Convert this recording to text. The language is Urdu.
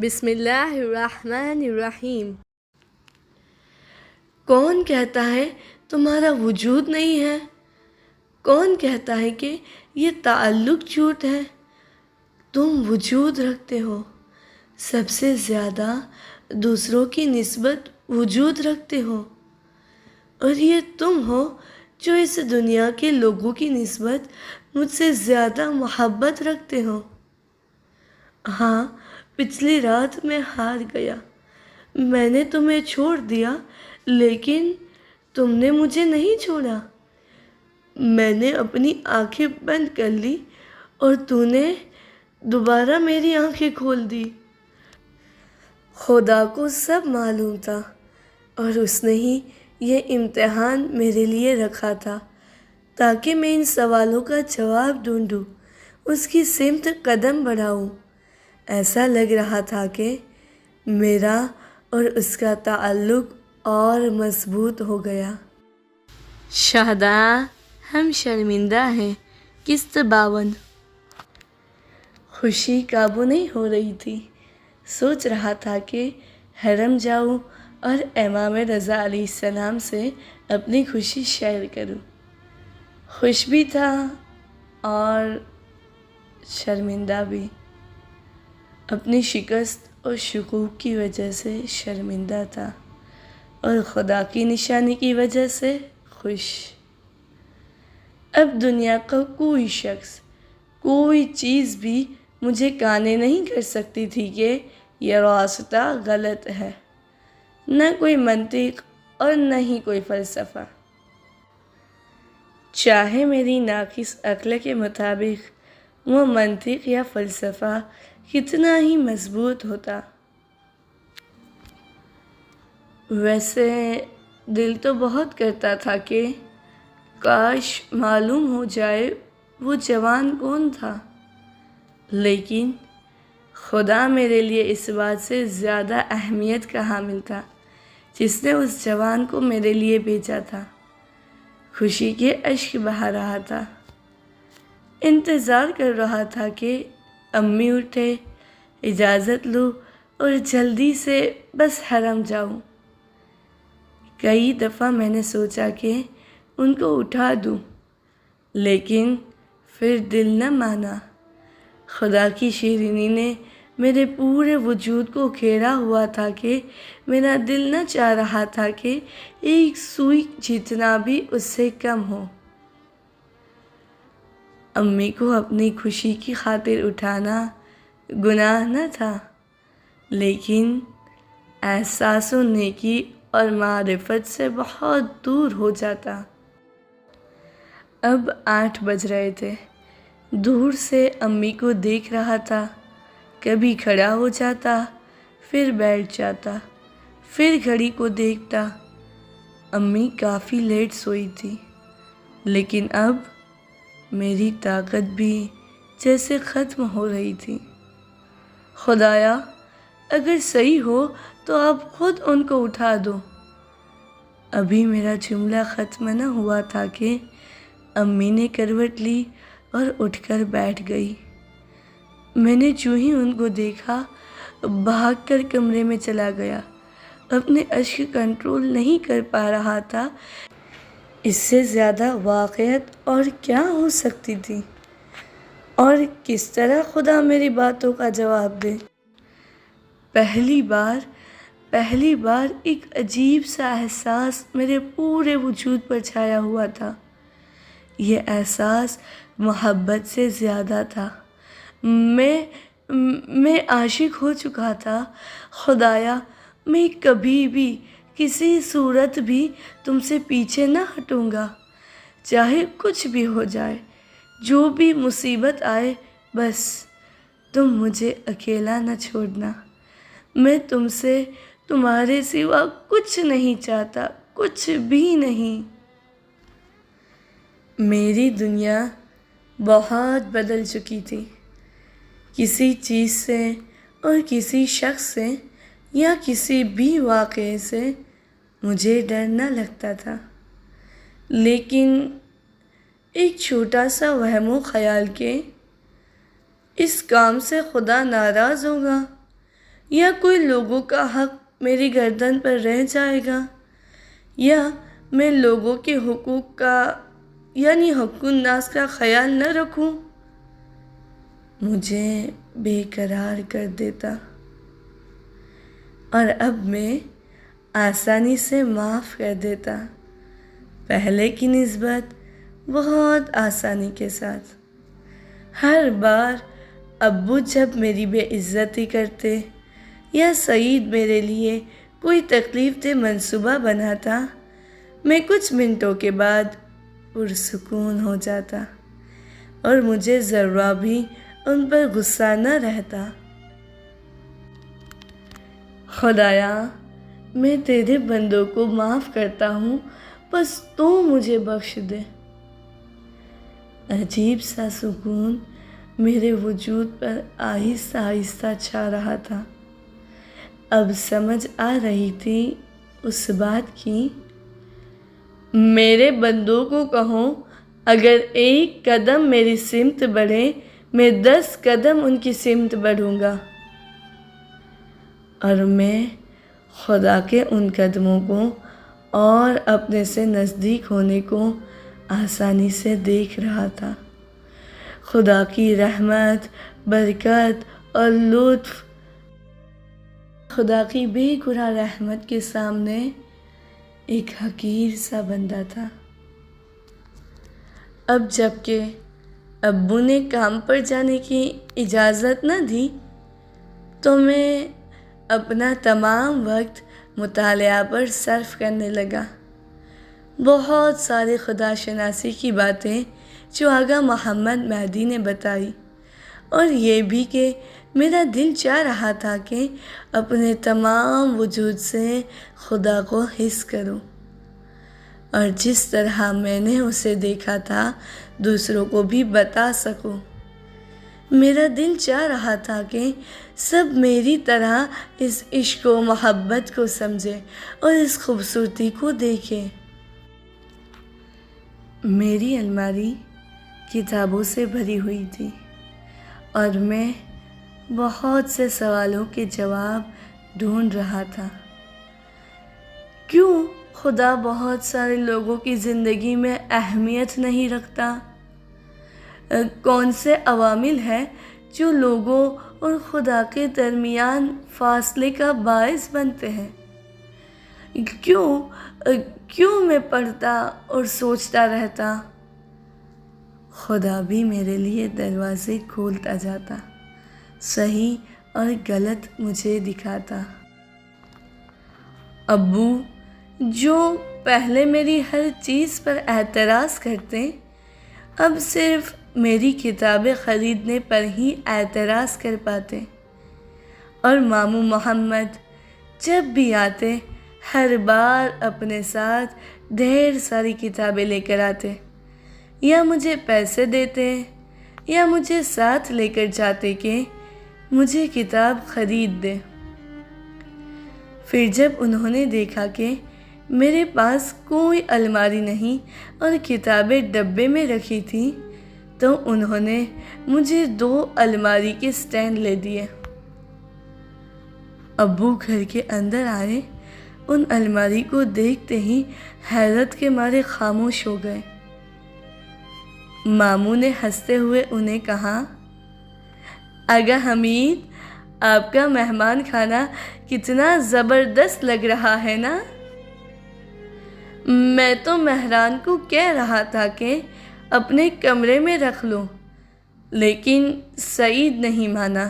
بسم اللہ الرحمن الرحیم۔ کون کہتا ہے تمہارا وجود نہیں ہے؟ کون کہتا ہے کہ یہ تعلق جھوٹ ہے؟ تم وجود رکھتے ہو، سب سے زیادہ دوسروں کی نسبت وجود رکھتے ہو، اور یہ تم ہو جو اس دنیا کے لوگوں کی نسبت مجھ سے زیادہ محبت رکھتے ہو۔ ہاں، پچھلی رات میں ہار گیا، میں نے تمہیں چھوڑ دیا، لیکن تم نے مجھے نہیں چھوڑا۔ میں نے اپنی آنکھیں بند کر لی اور تو نے دوبارہ میری آنکھیں کھول دی۔ خدا کو سب معلوم تھا، اور اس نے ہی یہ امتحان میرے لیے رکھا تھا تاکہ میں ان سوالوں کا جواب ڈھونڈوں، اس کی سمت قدم بڑھاؤں۔ ایسا لگ رہا تھا کہ میرا اور اس کا تعلق اور مضبوط ہو گیا۔ شہداء، ہم شرمندہ ہیں۔ قسط 52۔ خوشی قابو نہیں ہو رہی تھی، سوچ رہا تھا کہ حرم جاؤں اور امام رضا علیہ السلام سے اپنی خوشی شیئر کروں۔ خوش بھی تھا اور شرمندہ بھی، اپنی شکست اور شکوک کی وجہ سے شرمندہ تھا اور خدا کی نشانی کی وجہ سے خوش۔ اب دنیا کا کوئی شخص، کوئی چیز بھی مجھے قانع نہیں کر سکتی تھی کہ یہ راستہ غلط ہے، نہ کوئی منطق اور نہ ہی کوئی فلسفہ، چاہے میری ناقص عقل کے مطابق وہ منطق یا فلسفہ کتنا ہی مضبوط ہوتا۔ ویسے دل تو بہت کرتا تھا کہ کاش معلوم ہو جائے وہ جوان کون تھا، لیکن خدا میرے لیے اس بات سے زیادہ اہمیت کا حامل تھا جس نے اس جوان کو میرے لیے بھیجا تھا۔ خوشی کے اشک بہا رہا تھا، انتظار کر رہا تھا کہ امی اٹھے، اجازت لوں اور جلدی سے بس حرم جاؤں۔ کئی دفعہ میں نے سوچا کہ ان کو اٹھا دوں، لیکن پھر دل نہ مانا۔ خدا کی شیرینی نے میرے پورے وجود کو گھیرا ہوا تھا کہ میرا دل نہ چاہ رہا تھا کہ ایک سوئی جتنا بھی اس سے کم ہو۔ امی کو اپنی خوشی کی خاطر اٹھانا گناہ نہ تھا، لیکن احساس و نیکی اور معرفت سے بہت دور ہو جاتا۔ اب 8 بج رہے تھے، دور سے امی کو دیکھ رہا تھا، کبھی کھڑا ہو جاتا، پھر بیٹھ جاتا، پھر گھڑی کو دیکھتا۔ امی کافی لیٹ سوئی تھی، لیکن اب میری طاقت بھی جیسے ختم ہو رہی تھی۔ خدایا، اگر صحیح ہو تو اب خود ان کو اٹھا دو۔ ابھی میرا جملہ ختم نہ ہوا تھا کہ امی نے کروٹ لی اور اٹھ کر بیٹھ گئی۔ میں نے جو ہی ان کو دیکھا بھاگ کر کمرے میں چلا گیا، اپنے اشک کنٹرول نہیں کر پا رہا تھا۔ اس سے زیادہ واقعیت اور کیا ہو سکتی تھی، اور کس طرح خدا میری باتوں کا جواب دے۔ پہلی بار ایک عجیب سا احساس میرے پورے وجود پر چھایا ہوا تھا۔ یہ احساس محبت سے زیادہ تھا۔ میں عاشق ہو چکا تھا۔ خدایا، میں کبھی بھی کسی صورت بھی تم سے پیچھے نہ ہٹوں گا، چاہے کچھ بھی ہو جائے، جو بھی مصیبت آئے، بس تم مجھے اکیلا نہ چھوڑنا۔ میں تم سے تمہارے سوا کچھ نہیں چاہتا، کچھ بھی نہیں۔ میری دنیا بہت بدل چکی تھی۔ کسی چیز سے اور کسی شخص سے یا کسی بھی واقعے سے مجھے ڈر نہ لگتا تھا، لیکن ایک چھوٹا سا وہم و خیال کہ اس کام سے خدا ناراض ہوگا یا کوئی لوگوں کا حق میری گردن پر رہ جائے گا، یا میں لوگوں کے حقوق کا یعنی حقوق الناس کا خیال نہ رکھوں، مجھے بے قرار کر دیتا، اور اب میں آسانی سے معاف کر دیتا، پہلے کی نسبت بہت آسانی کے ساتھ۔ ہر بار ابو جب میری بے عزتی کرتے یا سعید میرے لیے کوئی تکلیف دہ منصوبہ بناتا، میں کچھ منٹوں کے بعد پرسکون ہو جاتا اور مجھے ذرہ بھی ان پر غصہ نہ رہتا۔ خدایا، میں تیرے بندوں کو معاف کرتا ہوں، بس تو مجھے بخش دے۔ عجیب سا سکون میرے وجود پر آہستہ آہستہ چھا رہا تھا۔ اب سمجھ آ رہی تھی اس بات کی، میرے بندوں کو کہو اگر 1 قدم میری سمت بڑھے، میں 10 قدم ان کی سمت بڑھوں گا، اور میں خدا کے ان قدموں کو اور اپنے سے نزدیک ہونے کو آسانی سے دیکھ رہا تھا۔ خدا کی رحمت، برکت اور لطف، خدا کی بے گناہ رحمت کے سامنے ایک حقیر سا بندہ تھا۔ اب جب کہ ابو نے کام پر جانے کی اجازت نہ دی تو میں اپنا تمام وقت مطالعہ پر صرف کرنے لگا۔ بہت سارے خدا شناسی کی باتیں جو آغا محمد مہدی نے بتائی، اور یہ بھی کہ میرا دل چاہ رہا تھا کہ اپنے تمام وجود سے خدا کو حس کروں، اور جس طرح میں نے اسے دیکھا تھا دوسروں کو بھی بتا سکوں۔ میرا دل چاہ رہا تھا کہ سب میری طرح اس عشق و محبت کو سمجھے اور اس خوبصورتی کو دیکھے۔ میری الماری کتابوں سے بھری ہوئی تھی، اور میں بہت سے سوالوں کے جواب ڈھونڈ رہا تھا۔ کیوں خدا بہت سارے لوگوں کی زندگی میں اہمیت نہیں رکھتا؟ کون سے عوامل ہیں جو لوگوں اور خدا کے درمیان فاصلے کا باعث بنتے ہیں؟ کیوں میں پڑھتا اور سوچتا رہتا؟ خدا بھی میرے لیے دروازے کھولتا جاتا، صحیح اور غلط مجھے دکھاتا۔ ابو جو پہلے میری ہر چیز پر اعتراض کرتے، اب صرف میری کتابیں خریدنے پر ہی اعتراض کر پاتے، اور ماموں محمد جب بھی آتے ہر بار اپنے ساتھ ڈھیر ساری کتابیں لے کر آتے، یا مجھے پیسے دیتے یا مجھے ساتھ لے کر جاتے کہ مجھے کتاب خرید دے۔ پھر جب انہوں نے دیکھا کہ میرے پاس کوئی الماری نہیں اور کتابیں ڈبے میں رکھی تھیں، تو انہوں نے مجھے 2 الماری کے سٹینڈ لے دیے۔ ابو گھر کے اندر آئے، ان الماری کو دیکھتے ہی حیرت کے مارے خاموش ہو گئے۔ ماموں نے ہنستے ہوئے انہیں کہا، آغا حمید، آپ کا مہمان کھانا کتنا زبردست لگ رہا ہے نا؟ میں تو مہران کو کہہ رہا تھا کہ اپنے کمرے میں رکھ لو، لیکن سعید نہیں مانا۔